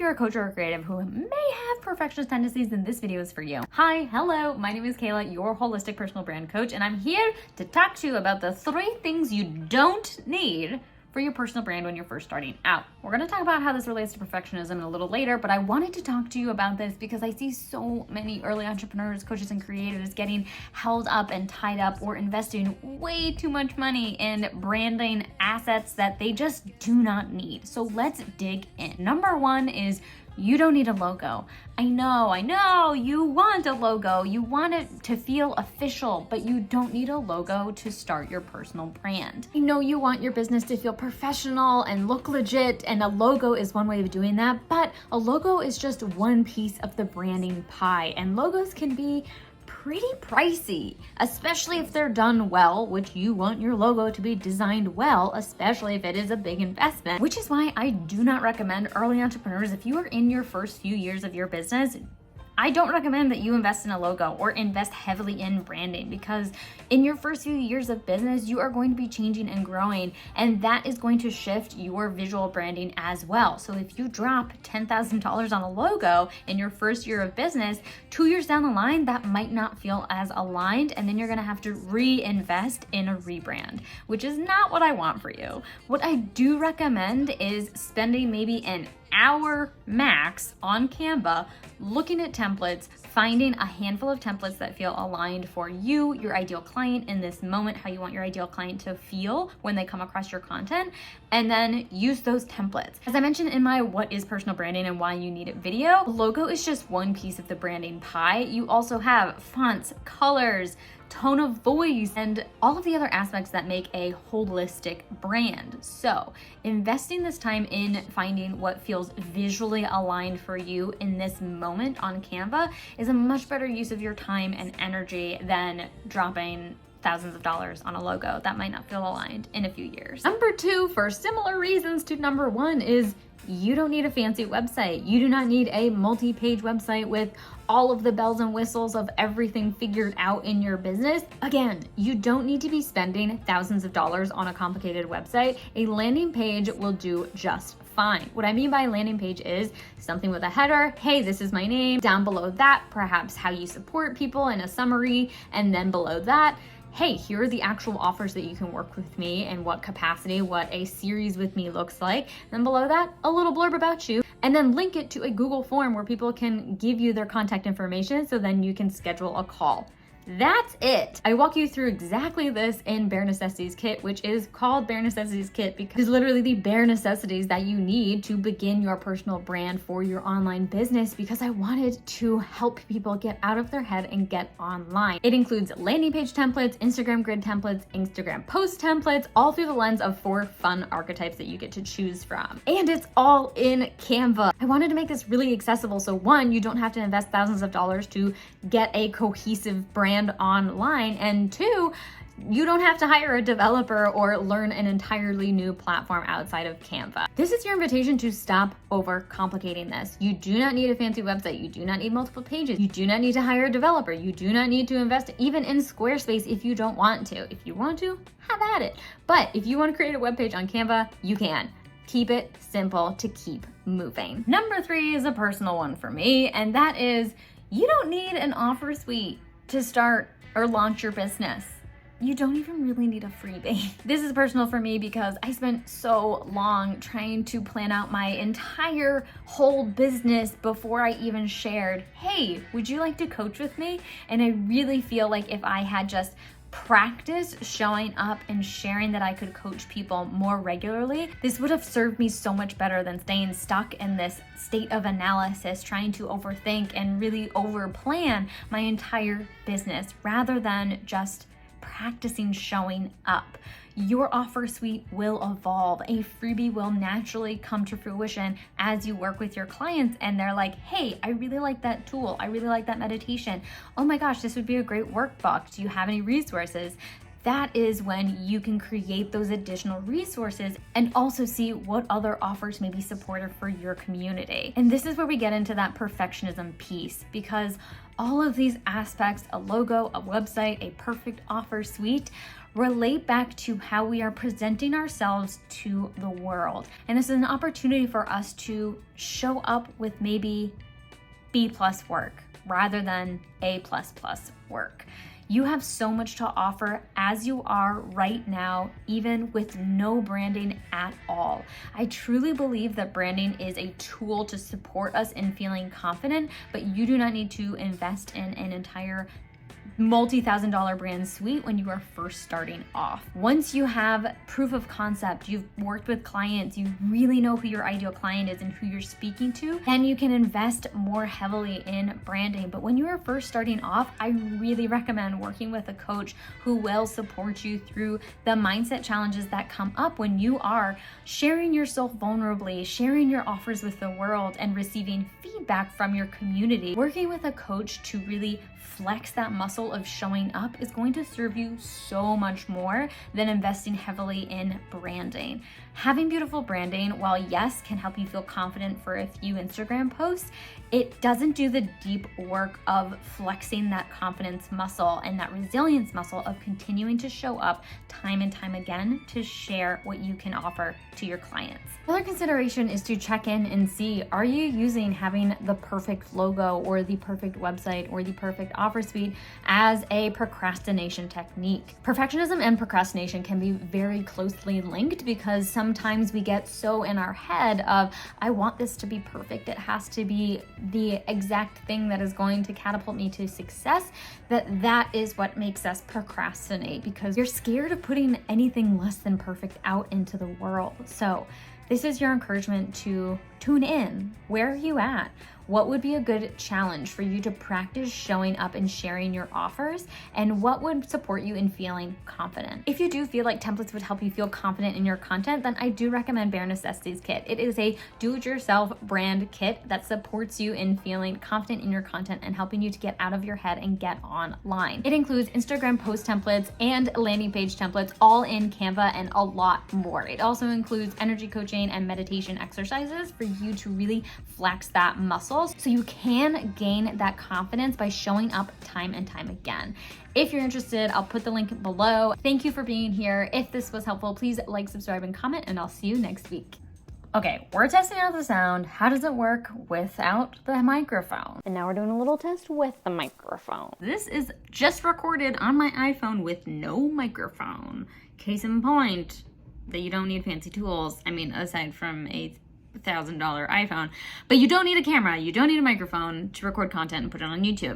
you're a coach or a creative who may have perfectionist tendencies, then this video is for you. Hi, hello, my name is Kayla, your holistic personal brand coach, and I'm here to talk to you about the 3 things you don't need for your personal brand when you're first starting out. We're gonna talk about how this relates to perfectionism a little later, but I wanted to talk to you about this because I see so many early entrepreneurs, coaches, and creatives getting held up and tied up or investing way too much money in branding assets that they just do not need. So let's dig in. Number 1 is you don't need a logo. I know, you want a logo. You want it to feel official, but you don't need a logo to start your personal brand. I know you want your business to feel professional and look legit, and a logo is one way of doing that, but a logo is just one piece of the branding pie, and logos can be pretty pricey, especially if they're done well, which you want your logo to be designed well, especially if it is a big investment, which is why I do not recommend early entrepreneurs, if you are in your first few years of your business, I don't recommend that you invest in a logo or invest heavily in branding, because in your first few years of business, you are going to be changing and growing, and that is going to shift your visual branding as well. So if you drop $10,000 on a logo in your first year of business, 2 years down the line, that might not feel as aligned, and then you're gonna have to reinvest in a rebrand, which is not what I want for you. What I do recommend is spending maybe an hour max on Canva looking at templates, finding a handful of templates that feel aligned for you, your ideal client in this moment, how you want your ideal client to feel when they come across your content, and then use those templates. As I mentioned in my What is Personal Branding and Why You Need It video, logo is just one piece of the branding pie. You also have fonts, colors, tone of voice, and all of the other aspects that make a holistic brand. So investing this time in finding what feels visually aligned for you in this moment on Canva is a much better use of your time and energy than dropping thousands of dollars on a logo that might not feel aligned in a few years. Number 2, for similar reasons to number 1, is you don't need a fancy website. You do not need a multi-page website with all of the bells and whistles of everything figured out in your business. Again, you don't need to be spending thousands of dollars on a complicated website. A landing page will do just fine. What I mean by landing page is something with a header, hey, this is my name. Down below that, perhaps how you support people in a summary, and then below that, hey, here are the actual offers that you can work with me and what capacity, what a series with me looks like. Then below that, a little blurb about you, and then link it to a Google form where people can give you their contact information so then you can schedule a call. That's it. I walk you through exactly this in Bare Necessities Kit, which is called Bare Necessities Kit because it's literally the bare necessities that you need to begin your personal brand for your online business, because I wanted to help people get out of their head and get online. It includes landing page templates, Instagram grid templates, Instagram post templates, all through the lens of 4 fun archetypes that you get to choose from. And it's all in Canva. I wanted to make this really accessible, so 1, you don't have to invest thousands of dollars to get a cohesive brand online, and 2, you don't have to hire a developer or learn an entirely new platform outside of Canva. This is your invitation to stop overcomplicating this. You do not need a fancy website. You do not need multiple pages. You do not need to hire a developer. You do not need to invest even in Squarespace if you don't want to. If you want to, have at it. But if you want to create a web page on Canva, you can. Keep it simple to keep moving. Number 3 is a personal one for me, and that is you don't need an offer suite to start or launch your business. You don't even really need a freebie. This is personal for me because I spent so long trying to plan out my entire whole business before I even shared, hey, would you like to coach with me? And I really feel like if I had just practiced showing up and sharing that I could coach people more regularly, this would have served me so much better than staying stuck in this state of analysis, trying to overthink and really overplan my entire business rather than just practicing showing up. Your offer suite will evolve. A freebie will naturally come to fruition as you work with your clients and they're like, hey, I really like that tool. I really like that meditation. Oh my gosh, this would be a great workbook. Do you have any resources? That is when you can create those additional resources and also see what other offers may be supportive for your community. And this is where we get into that perfectionism piece, because all of these aspects, a logo, a website, a perfect offer suite, relate back to how we are presenting ourselves to the world. And this is an opportunity for us to show up with maybe B+ work rather than A++ work. You have so much to offer as you are right now, even with no branding at all. I truly believe that branding is a tool to support us in feeling confident, but you do not need to invest in an entire multi-$1,000 brand suite when you are first starting off. Once you have proof of concept, you've worked with clients, you really know who your ideal client is and who you're speaking to, then you can invest more heavily in branding. But when you are first starting off, I really recommend working with a coach who will support you through the mindset challenges that come up when you are sharing yourself vulnerably, sharing your offers with the world, and receiving feedback from your community. Working with a coach to really flex that muscle of showing up is going to serve you so much more than investing heavily in branding. Having beautiful branding, while yes, can help you feel confident for a few Instagram posts, it doesn't do the deep work of flexing that confidence muscle and that resilience muscle of continuing to show up time and time again to share what you can offer to your clients. Another consideration is to check in and see, are you using having the perfect logo or the perfect website or the perfect offer suite as a procrastination technique? Perfectionism and procrastination can be very closely linked because sometimes we get so in our head of, I want this to be perfect, it has to be the exact thing that is going to catapult me to success, that is what makes us procrastinate, because you're scared of putting anything less than perfect out into the world. So this is your encouragement to tune in. Where are you at? What would be a good challenge for you to practice showing up and sharing your offers? And what would support you in feeling confident? If you do feel like templates would help you feel confident in your content, then I do recommend Bare Necessities Kit. It is a do-it-yourself brand kit that supports you in feeling confident in your content and helping you to get out of your head and get online. It includes Instagram post templates and landing page templates, all in Canva, and a lot more. It also includes energy coaching and meditation exercises for you to really flex that muscle, so you can gain that confidence by showing up time and time again. If you're interested, I'll put the link below. Thank you for being here. If this was helpful, please like, subscribe, and comment, and I'll see you next week. Okay, we're testing out the sound. How does it work without the microphone? And now we're doing a little test with the microphone. This is just recorded on my iPhone with no microphone. Case in point, that you don't need fancy tools. I mean, aside from a $1,000 iPhone, but you don't need a camera, you don't need a microphone to record content and put it on YouTube.